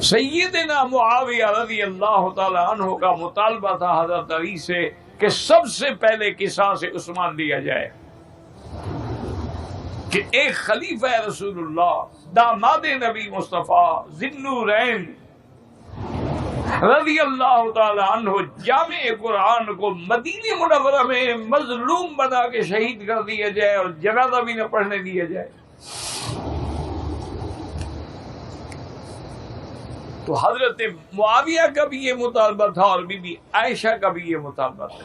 سیدنا معاویہ رضی اللہ تعالی عنہ کا مطالبہ تھا حضرت علی سے کہ سب سے پہلے قصاص عثمان دیا جائے، کہ ایک خلیفہ رسول اللہ، داماد نبی مصطفیٰ ذی النورین رضی اللہ تعالی عنہ جامع قرآن کو مدینہ منورہ میں مظلوم بنا کے شہید کر دیا جائے اور جنازہ بھی نہ پڑھنے دیا جائے۔ تو حضرت معاویہ کا بھی یہ مطالبہ تھا اور بی بی عائشہ کا بھی یہ مطالبہ تھا۔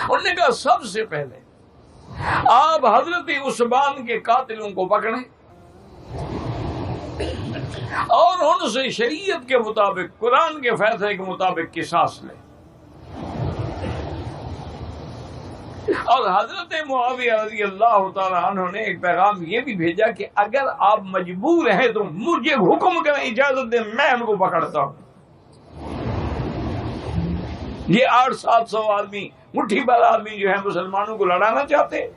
انہوں نے کہا سب سے پہلے آپ حضرت عثمان کے قاتلوں کو پکڑیں اور ان سے شریعت کے مطابق، قرآن کے فیصلے کے مطابق قصاص لیں۔ اور حضرت معاویہ رضی اللہ تعالی عنہ نے ایک پیغام یہ بھی بھیجا کہ اگر آپ مجبور ہیں تو مجھے حکم کریں، اجازت دیں، میں ان کو پکڑتا ہوں۔ یہ 800-700 آدمی، مٹھی بھر آدمی جو ہے مسلمانوں کو لڑانا چاہتے۔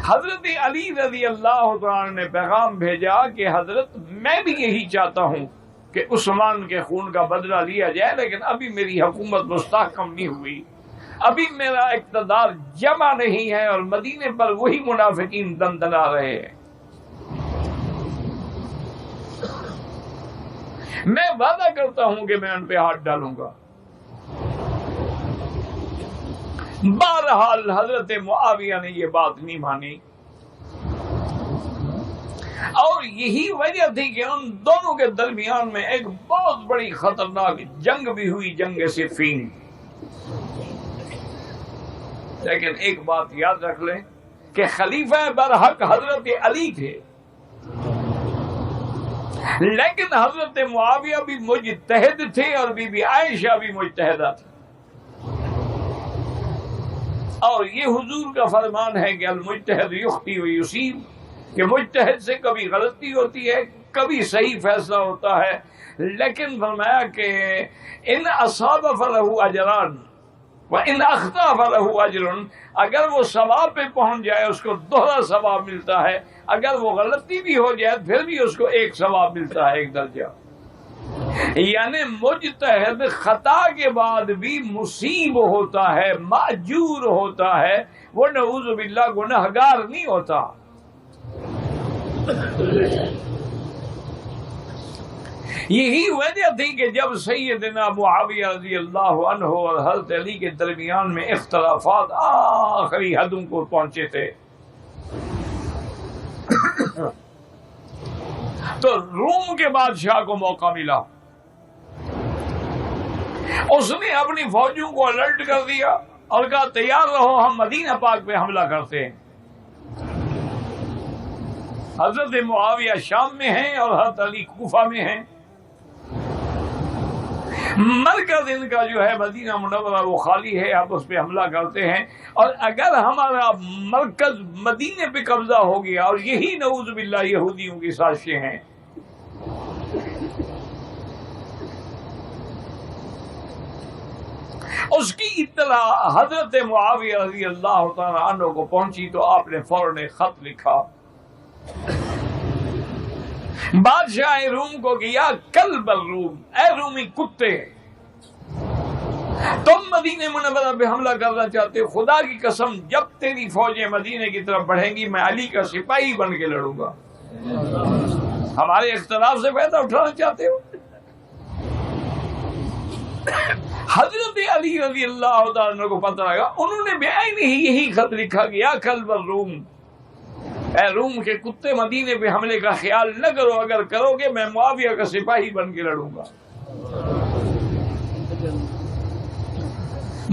حضرت علی رضی اللہ تعالی نے پیغام بھیجا کہ حضرت میں بھی یہی چاہتا ہوں کہ عثمان کے خون کا بدلہ لیا جائے، لیکن ابھی میری حکومت مستحکم نہیں ہوئی، ابھی میرا اقتدار جمع نہیں ہے اور مدینے پر وہی منافقین دندنا رہے ہیں۔ میں وعدہ کرتا ہوں کہ میں ان پہ ہاتھ ڈالوں گا۔ بہرحال حضرت معاویہ نے یہ بات نہیں مانی، اور یہی وجہ تھی کہ ان دونوں کے درمیان میں ایک بہت بڑی خطرناک جنگ بھی ہوئی، جنگ صفین۔ لیکن ایک بات یاد رکھ لیں کہ خلیفہ برحق حضرت علی تھے، لیکن حضرت معاویہ بھی مجتہد تھے اور بی بی عائشہ بھی مجتہدہ تھی۔ اور یہ حضور کا فرمان ہے کہ المجتہد یخطئ و یصیب، کہ مجتہد سے کبھی غلطی ہوتی ہے، کبھی صحیح فیصلہ ہوتا ہے، لیکن فرمایا کہ ان اصاب فلہ اجران وان اخطأ فلہ اجر، اگر وہ ثواب پہ پہنچ جائے اس کو دوہرا ثواب ملتا ہے، اگر وہ غلطی بھی ہو جائے پھر بھی اس کو ایک ثواب ملتا ہے، ایک درجہ۔ یعنی مجتہد خطا کے بعد بھی مصیب ہوتا ہے، ماجور ہوتا ہے، وہ نعوذ باللہ گنہگار نہیں ہوتا۔ یہی وجہ تھی کہ جب سیدنا معاویہ رضی اللہ عنہ اور حضرت علی کے درمیان میں اختلافات آخری حدوں کو پہنچے تھے، تو روم کے بادشاہ کو موقع ملا، اس نے اپنی فوجوں کو الرٹ کر دیا اور کہا تیار رہو، ہم مدینہ پاک پہ حملہ کرتے ہیں۔ حضرت معاویہ شام میں ہیں اور حضرت علی کوفہ میں ہیں، مرکز ان کا جو ہے مدینہ منورہ وہ خالی ہے، آپ اس پہ حملہ کرتے ہیں، اور اگر ہمارا مرکز مدینے پہ قبضہ ہو گیا، اور یہی نعوذ باللہ یہودیوں کی سازشیں ہیں۔ اس کی اطلاع حضرت معاویہ رضی اللہ تعالی عنہ کو پہنچی تو آپ نے فوراً ایک خط لکھا بادشاہ روم کو کہ یا کلب الروم، اے رومی کتے، تم مدینہ منورہ پہ حملہ کرنا چاہتے ہو، خدا کی قسم جب تیری فوجیں مدینے کی طرف بڑھیں گی میں علی کا سپاہی بن کے لڑوں گا۔ ہمارے اختلاف سے فائدہ اٹھانا چاہتے ہو؟ حضرت علی رضی اللہ تعالیٰ عنہ کو پتہ لگا، انہوں نے بعین ہی یہی خط لکھا کہ یا کلب الروم، اے روم کے کتے، مدینے پہ حملے کا خیال نہ کرو، اگر کرو گے میں معاویہ کا سپاہی بن کے لڑوں گا۔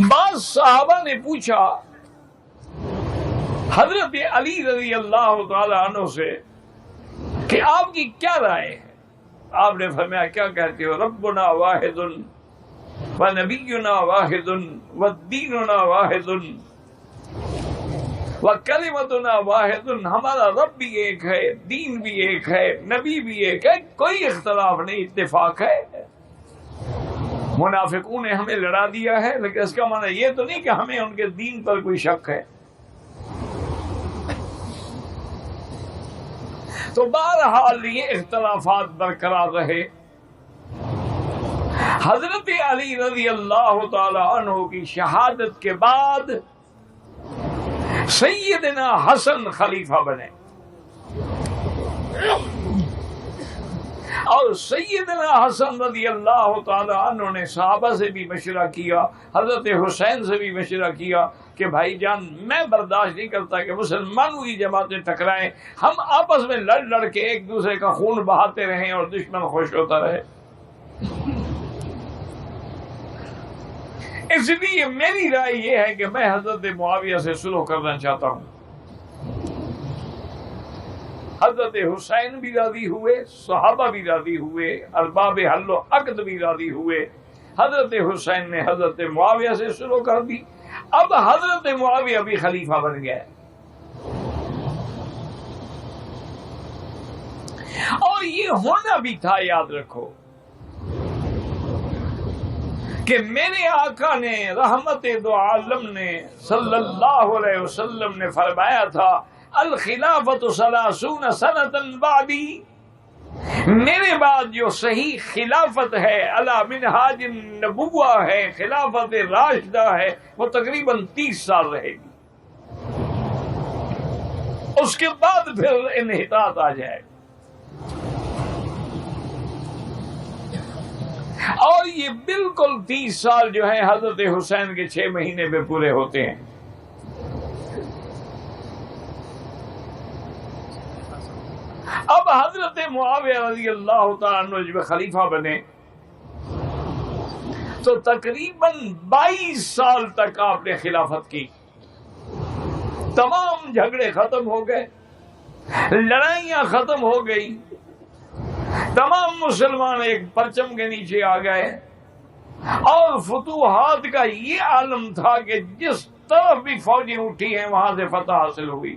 بعض صحابہ نے پوچھا حضرت علی رضی اللہ تعالی عنہ سے کہ آپ کی کیا رائے ہے؟ آپ نے فرمایا کیا کہتے ہو؟ ربنا واحد ونبینا واحد ودیننا واحد وکلمتنا واحد، ہمارا رب بھی ایک ہے، دین بھی ایک ہے، نبی بھی ایک ہے، کوئی اختلاف نہیں، اتفاق ہے۔ منافقوں نے ہمیں لڑا دیا ہے، لیکن اس کا معنی یہ تو نہیں کہ ہمیں ان کے دین پر کوئی شک ہے۔ تو بہرحال یہ اختلافات برقرار رہے۔ حضرت علی رضی اللہ تعالی عنہ کی شہادت کے بعد سیدنا حسن خلیفہ بنے، اور سیدنا حسن رضی اللہ تعالی عنہ نے صحابہ سے بھی مشورہ کیا، حضرت حسین سے بھی مشورہ کیا کہ بھائی جان میں برداشت نہیں کرتا کہ مسلمانوں کی جماعتیں ٹکرائیں، ہم آپس میں لڑ لڑ کے ایک دوسرے کا خون بہاتے رہیں اور دشمن خوش ہوتا رہے۔ اس لیے میری رائے یہ ہے کہ میں حضرت معاویہ سے صلح کرنا چاہتا ہوں۔ حضرت حسین بھی راضی ہوئے، صحابہ بھی راضی ہوئے، ارباب حل و عقد بھی راضی ہوئے۔ حضرت حسین نے حضرت معاویہ سے صلح کر دی، اب حضرت معاویہ بھی خلیفہ بن گئے، اور یہ ہونا بھی تھا، یاد رکھو کہ میرے آقا نے رحمت دو عالم نے صلی اللہ علیہ وسلم نے فرمایا تھا الخلافت 30 سنۃ بعدی، میرے بعد جو صحیح خلافت ہے علی منہاج النبوہ ہے، خلافت راشدہ ہے، وہ تقریباً 30 سال رہے گی، اس کے بعد پھر انحطاط آ جائے گا۔ اور یہ بالکل 30 سال جو ہیں حضرت حسین کے 6 مہینے میں پورے ہوتے ہیں۔ اب حضرت معاویہ رضی اللہ تعالیٰ عنہ جب خلیفہ بنے تو تقریباً 22 سال تک آپ نے خلافت کی، تمام جھگڑے ختم ہو گئے، لڑائیاں ختم ہو گئی، تمام مسلمان ایک پرچم کے نیچے آ گئے، اور فتوحات کا یہ عالم تھا کہ جس طرف بھی فوجیں اٹھی ہیں وہاں سے فتح حاصل ہوئی۔